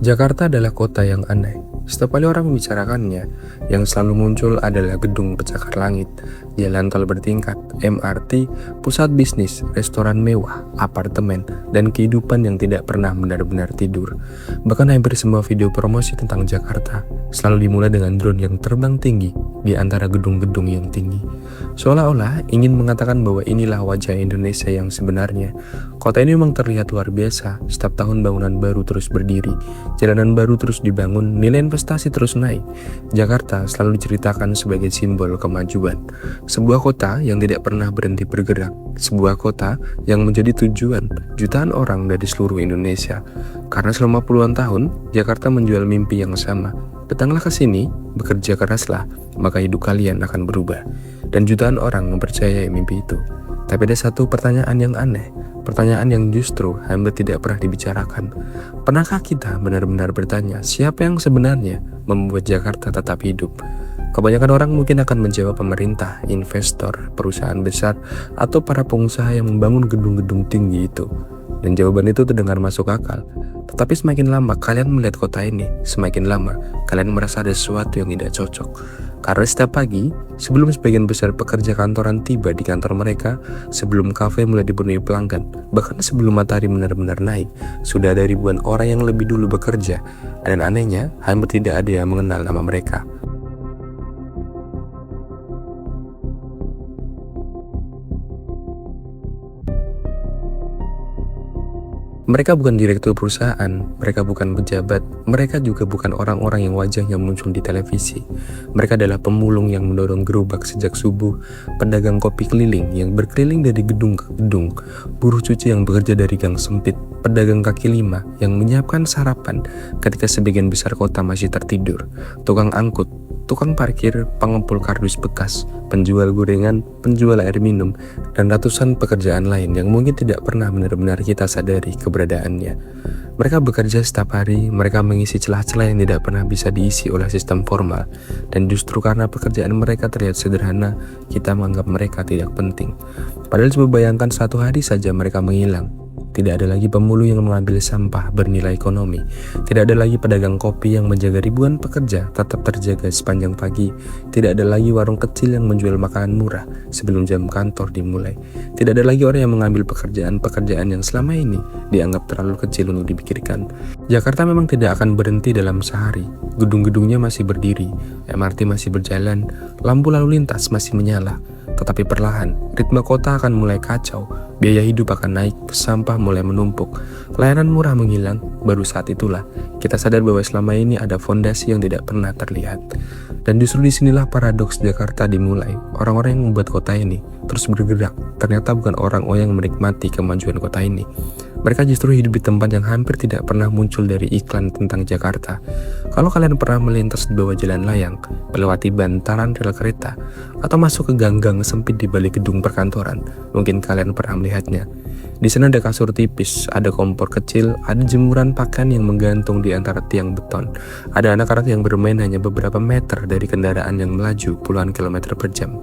Jakarta adalah kota yang aneh. Setiap kali orang membicarakannya, yang selalu muncul adalah gedung pencakar langit, jalan tol bertingkat, MRT, pusat bisnis, restoran mewah, apartemen, dan kehidupan yang tidak pernah benar-benar tidur. Bahkan hampir semua video promosi tentang Jakarta selalu dimulai dengan drone yang terbang tinggi di antara gedung-gedung yang tinggi. Seolah-olah ingin mengatakan bahwa inilah wajah Indonesia yang sebenarnya. Kota ini memang terlihat luar biasa. Setiap tahun bangunan baru terus berdiri, jalanan baru terus dibangun, nilai investasi terus naik. Jakarta selalu diceritakan sebagai simbol kemajuan. Sebuah kota yang tidak pernah berhenti bergerak. Sebuah kota yang menjadi tujuan jutaan orang dari seluruh Indonesia. Karena selama puluhan tahun, Jakarta menjual mimpi yang sama. Datanglah ke sini, bekerja keraslah, maka hidup kalian akan berubah. Dan jutaan orang mempercayai mimpi itu. Tapi ada satu pertanyaan yang aneh, pertanyaan yang justru hampir tidak pernah dibicarakan. Pernahkah kita benar-benar bertanya, siapa yang sebenarnya membuat Jakarta tetap hidup? Kebanyakan orang mungkin akan menjawab pemerintah, investor, perusahaan besar, atau para pengusaha yang membangun gedung-gedung tinggi itu. Dan jawaban itu terdengar masuk akal. Tetapi semakin lama kalian melihat kota ini, semakin lama kalian merasa ada sesuatu yang tidak cocok. Karena setiap pagi, sebelum sebagian besar pekerja kantoran tiba di kantor mereka, sebelum kafe mulai dipenuhi pelanggan, bahkan sebelum matahari benar-benar naik, sudah ada ribuan orang yang lebih dulu bekerja. Dan anehnya, hampir tidak ada yang mengenal nama mereka. Mereka bukan direktur perusahaan, mereka bukan pejabat, mereka juga bukan orang-orang yang wajahnya muncul di televisi. Mereka adalah pemulung yang mendorong gerobak sejak subuh, pedagang kopi keliling yang berkeliling dari gedung ke gedung, buruh cuci yang bekerja dari gang sempit, pedagang kaki lima yang menyiapkan sarapan ketika sebagian besar kota masih tertidur, tukang angkut, tukang parkir, pengepul kardus bekas, penjual gorengan, penjual air minum, dan ratusan pekerjaan lain yang mungkin tidak pernah benar-benar kita sadari keberadaannya. Mereka bekerja setiap hari, mereka mengisi celah-celah yang tidak pernah bisa diisi oleh sistem formal, dan justru karena pekerjaan mereka terlihat sederhana, kita menganggap mereka tidak penting. Padahal coba bayangkan satu hari saja mereka menghilang. Tidak ada lagi pemulung yang mengambil sampah bernilai ekonomi. Tidak ada lagi pedagang kopi yang menjaga ribuan pekerja tetap terjaga sepanjang pagi. Tidak ada lagi warung kecil yang menjual makanan murah sebelum jam kantor dimulai. Tidak ada lagi orang yang mengambil pekerjaan-pekerjaan yang selama ini dianggap terlalu kecil untuk dipikirkan. Jakarta memang tidak akan berhenti dalam sehari. Gedung-gedungnya masih berdiri, MRT masih berjalan, lampu lalu lintas masih menyala. Tetapi perlahan, ritme kota akan mulai kacau, biaya hidup akan naik, sampah mulai menumpuk, layanan murah menghilang. Baru saat itulah kita sadar bahwa selama ini ada fondasi yang tidak pernah terlihat. Dan justru disinilah paradoks Jakarta dimulai. Orang-orang yang membuat kota ini terus bergerak ternyata bukan orang-orang yang menikmati kemajuan kota ini. Mereka justru hidup di tempat yang hampir tidak pernah muncul dari iklan tentang Jakarta. Kalau kalian pernah melintas di bawah jalan layang, melewati bantaran rel kereta, atau masuk ke gang-gang sempit di balik gedung perkantoran, mungkin kalian pernah melihatnya. Di sana ada kasur tipis, ada kompor kecil, ada jemuran pakaian yang menggantung di antara tiang beton. Ada anak-anak yang bermain hanya beberapa meter dari kendaraan yang melaju puluhan kilometer per jam.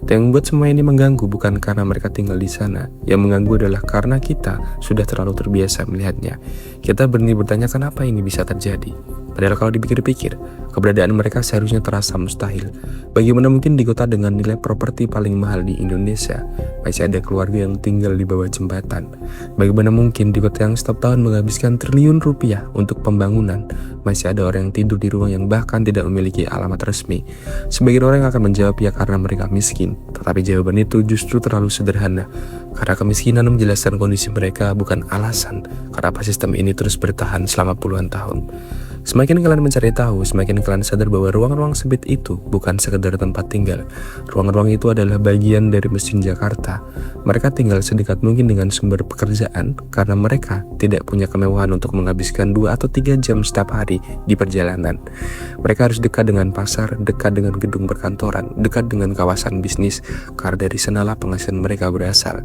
Dan yang membuat semua ini mengganggu bukan karena mereka tinggal di sana. Yang mengganggu adalah karena kita sudah terlalu terbiasa melihatnya. Kita berani bertanya kenapa ini bisa terjadi. Padahal kalau dipikir-pikir, keberadaan mereka seharusnya terasa mustahil. Bagaimana mungkin di kota dengan nilai properti paling mahal di Indonesia masih ada keluarga yang tinggal di bawah jembatan? Bagaimana mungkin di kota yang setiap tahun menghabiskan triliun rupiah untuk pembangunan masih ada orang yang tidur di ruang yang bahkan tidak memiliki alamat resmi? Sebagian orang akan menjawab ya karena mereka miskin. Tetapi jawaban itu justru terlalu sederhana. Karena kemiskinan menjelaskan kondisi mereka bukan alasan kenapa sistem ini terus bertahan selama puluhan tahun. Semakin kalian mencari tahu, semakin kalian sadar bahwa ruang-ruang sempit itu bukan sekedar tempat tinggal. Ruang-ruang itu adalah bagian dari mesin Jakarta. Mereka tinggal sedekat mungkin dengan sumber pekerjaan karena mereka tidak punya kemewahan untuk menghabiskan 2 atau 3 jam setiap hari di perjalanan. Mereka harus dekat dengan pasar, dekat dengan gedung perkantoran, dekat dengan kawasan bisnis, karena dari sanalah penghasilan mereka berasal.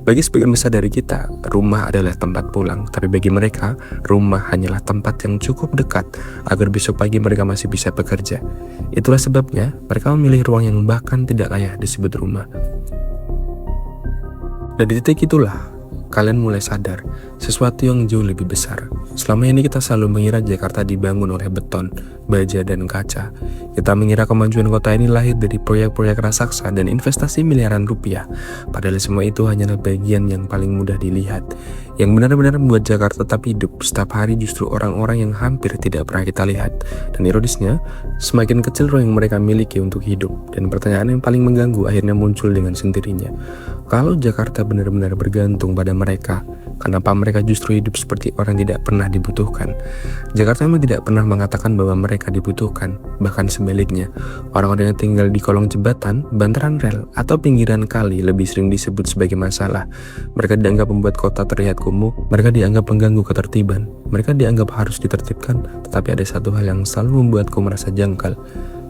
Bagi sebagian besar dari kita, rumah adalah tempat pulang, tapi bagi mereka, rumah hanyalah tempat yang cukup dekat agar besok pagi mereka masih bisa bekerja. Itulah sebabnya mereka memilih ruang yang bahkan tidak layak disebut rumah. Dan di titik itulah kalian mulai sadar sesuatu yang jauh lebih besar. Selama ini kita selalu mengira Jakarta dibangun oleh beton, baja, dan kaca. Kita mengira kemajuan kota ini lahir dari proyek-proyek raksasa dan investasi miliaran rupiah. Padahal semua itu hanyalah bagian yang paling mudah dilihat. Yang benar-benar membuat Jakarta tetap hidup setiap hari justru orang-orang yang hampir tidak pernah kita lihat. Dan ironisnya, semakin kecil ruang yang mereka miliki untuk hidup. Dan pertanyaan yang paling mengganggu akhirnya muncul dengan sendirinya. Kalau Jakarta benar-benar bergantung pada mereka, kenapa mereka justru hidup seperti orang yang tidak pernah dibutuhkan? Jakarta memang tidak pernah mengatakan bahwa mereka dibutuhkan. Bahkan sebaliknya, orang-orang yang tinggal di kolong jembatan, bantaran rel, atau pinggiran kali lebih sering disebut sebagai masalah. Mereka dianggap membuat kota terlihat kumuh, mereka dianggap mengganggu ketertiban, mereka dianggap harus ditertibkan. Tetapi ada satu hal yang selalu membuatku merasa jangkal.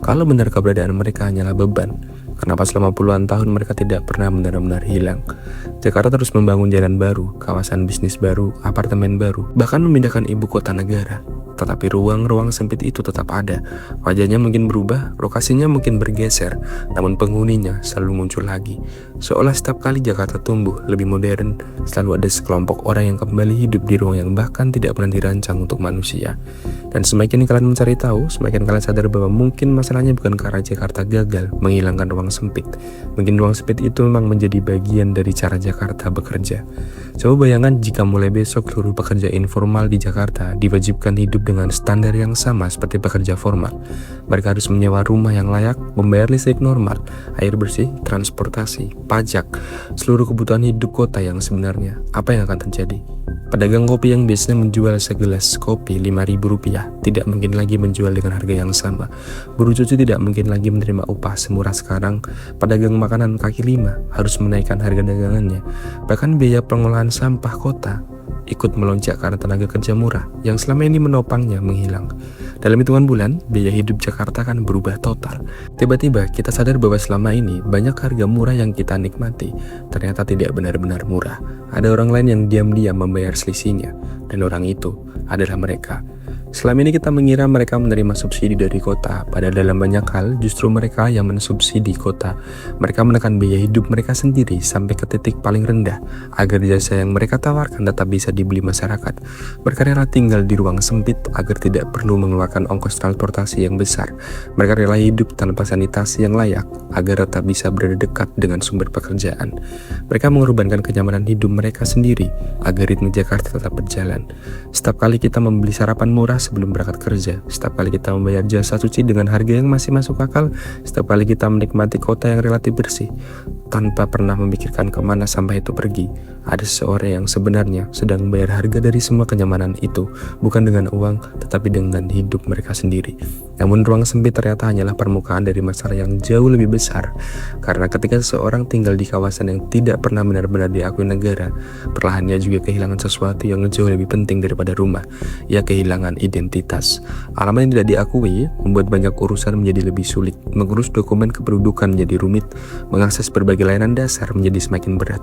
Kalau benar keberadaan mereka hanyalah beban, kenapa selama puluhan tahun mereka tidak pernah benar-benar hilang? Jakarta terus membangun jalan baru, kawasan bisnis baru, apartemen baru, bahkan memindahkan ibu kota negara. Tetapi ruang-ruang sempit itu tetap ada. Wajahnya mungkin berubah, lokasinya mungkin bergeser, namun penghuninya selalu muncul lagi. Seolah setiap kali Jakarta tumbuh lebih modern, selalu ada sekelompok orang yang kembali hidup di ruang yang bahkan tidak pernah dirancang untuk manusia. Dan semakin kalian mencari tahu, semakin kalian sadar bahwa mungkin masalahnya bukan karena Jakarta gagal menghilangkan ruang sempit. Mungkin ruang sempit itu memang menjadi bagian dari cara Jakarta bekerja. Coba bayangkan jika mulai besok seluruh pekerja informal di Jakarta diwajibkan hidup dengan standar yang sama seperti pekerja formal. Mereka harus menyewa rumah yang layak, membayar listrik normal, air bersih, transportasi, pajak, seluruh kebutuhan hidup kota yang sebenarnya. Apa yang akan terjadi? Pedagang kopi yang biasanya menjual segelas kopi Rp5.000 tidak mungkin lagi menjual dengan harga yang sama. Buruh cuci tidak mungkin lagi menerima upah semurah sekarang. Pedagang makanan kaki lima harus menaikkan harga dagangannya. Bahkan biaya pengolahan sampah kota ikut melonjak karena tenaga kerja murah yang selama ini menopangnya menghilang. Dalam hitungan bulan, biaya hidup Jakarta akan berubah total. Tiba-tiba kita sadar bahwa selama ini banyak harga murah yang kita nikmati ternyata tidak benar-benar murah. Ada orang lain yang diam-diam membayar selisihnya, dan orang itu adalah mereka. Selama ini kita mengira mereka menerima subsidi dari kota, padahal dalam banyak hal justru mereka yang mensubsidi kota. Mereka menekan biaya hidup mereka sendiri sampai ke titik paling rendah agar jasa yang mereka tawarkan tetap bisa dibeli masyarakat. Mereka rela tinggal di ruang sempit agar tidak perlu mengeluarkan ongkos transportasi yang besar. Mereka rela hidup tanpa sanitasi yang layak agar tetap bisa berada dekat dengan sumber pekerjaan. Mereka mengorbankan kenyamanan hidup mereka sendiri agar ritme Jakarta tetap berjalan. Setiap kali kita membeli sarapan murah sebelum berangkat kerja, setiap kali kita membayar jasa cuci dengan harga yang masih masuk akal, setiap kali kita menikmati kota yang relatif bersih tanpa pernah memikirkan kemana sampah itu pergi, ada seseorang yang sebenarnya sedang membayar harga dari semua kenyamanan itu, bukan dengan uang tetapi dengan hidup mereka sendiri. Namun ruang sempit ternyata hanyalah permukaan dari masalah yang jauh lebih besar, karena ketika seseorang tinggal di kawasan yang tidak pernah benar-benar diakui negara, perlahan ia juga kehilangan sesuatu yang jauh lebih penting daripada rumah. Ia kehilangan identitas. Alamat yang tidak diakui membuat banyak urusan menjadi lebih sulit. Mengurus dokumen kependudukan menjadi rumit, mengakses berbagai layanan dasar menjadi semakin berat.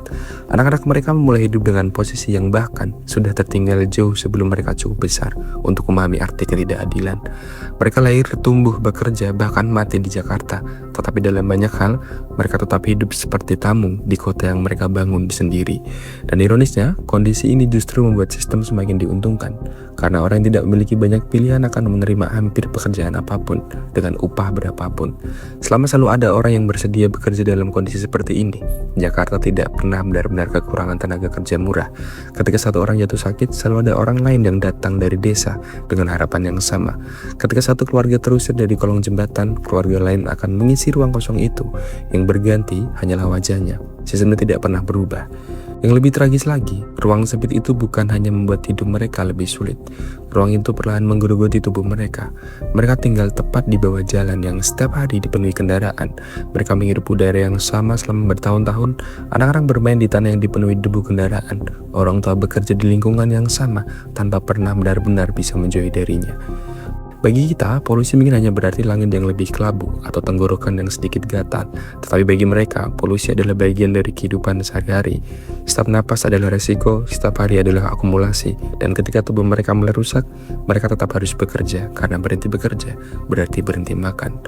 Anak-anak mereka memulai hidup dengan posisi yang bahkan sudah tertinggal jauh sebelum mereka cukup besar untuk memahami arti ketidakadilan. Mereka lahir, tumbuh, bekerja, bahkan mati di Jakarta, tetapi dalam banyak hal mereka tetap hidup seperti tamu di kota yang mereka bangun sendiri. Dan ironisnya, kondisi ini justru membuat sistem semakin diuntungkan, karena orang yang tidak memiliki banyak pilihan akan menerima hampir pekerjaan apapun dengan upah berapapun. Selama selalu ada orang yang bersedia bekerja dalam kondisi seperti ini, Jakarta tidak pernah benar-benar kekurangan tenaga kerja murah. Ketika satu orang jatuh sakit, selalu ada orang lain yang datang dari desa dengan harapan yang sama. Ketika satu keluarga terusir dari kolong jembatan, keluarga lain akan mengisi ruang kosong itu. Yang berganti hanyalah wajahnya. Sistemnya tidak pernah berubah. Yang lebih tragis lagi, ruang sempit itu bukan hanya membuat hidup mereka lebih sulit. Ruang itu perlahan menggerogoti tubuh mereka. Mereka tinggal tepat di bawah jalan yang setiap hari dipenuhi kendaraan. Mereka menghirup udara yang sama selama bertahun-tahun. Anak-anak bermain di tanah yang dipenuhi debu kendaraan. Orang tua bekerja di lingkungan yang sama tanpa pernah benar-benar bisa menjauhi darinya. Bagi kita, polusi mungkin hanya berarti langit yang lebih kelabu atau tenggorokan yang sedikit gatal. Tetapi bagi mereka, polusi adalah bagian dari kehidupan sehari-hari. Setiap napas adalah resiko, setiap hari adalah akumulasi. Dan ketika tubuh mereka mulai rusak, mereka tetap harus bekerja. Karena berhenti bekerja berarti berhenti makan.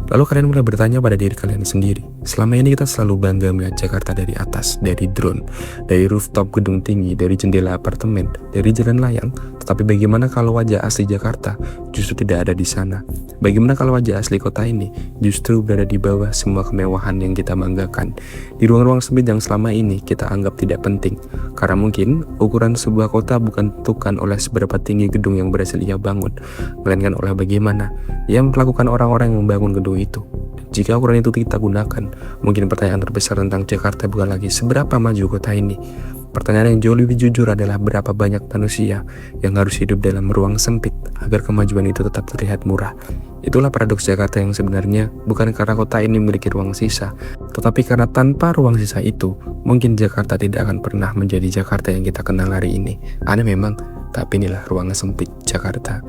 Lalu kalian mulai bertanya pada diri kalian sendiri, selama ini kita selalu bangga melihat Jakarta dari atas, dari drone, dari rooftop gedung tinggi, dari jendela apartemen, dari jalan layang. Tetapi bagaimana kalau wajah asli Jakarta justru tidak ada di sana? Bagaimana kalau wajah asli kota ini justru berada di bawah semua kemewahan yang kita banggakan? Di ruang-ruang sempit yang selama ini kita anggap tidak penting. Karena mungkin ukuran sebuah kota bukan ditentukan oleh seberapa tinggi gedung yang berhasil ia bangun, melainkan oleh bagaimana ia melakukan orang-orang yang membangun gedung itu. Jika ukuran itu kita gunakan, mungkin pertanyaan terbesar tentang Jakarta bukan lagi seberapa maju kota ini. Pertanyaan yang jauh lebih jujur adalah berapa banyak manusia yang harus hidup dalam ruang sempit agar kemajuan itu tetap terlihat murah. Itulah paradoks Jakarta yang sebenarnya bukan karena kota ini memiliki ruang sisa, tetapi karena tanpa ruang sisa itu, mungkin Jakarta tidak akan pernah menjadi Jakarta yang kita kenal hari ini. Aneh memang, tapi inilah ruang sempit Jakarta.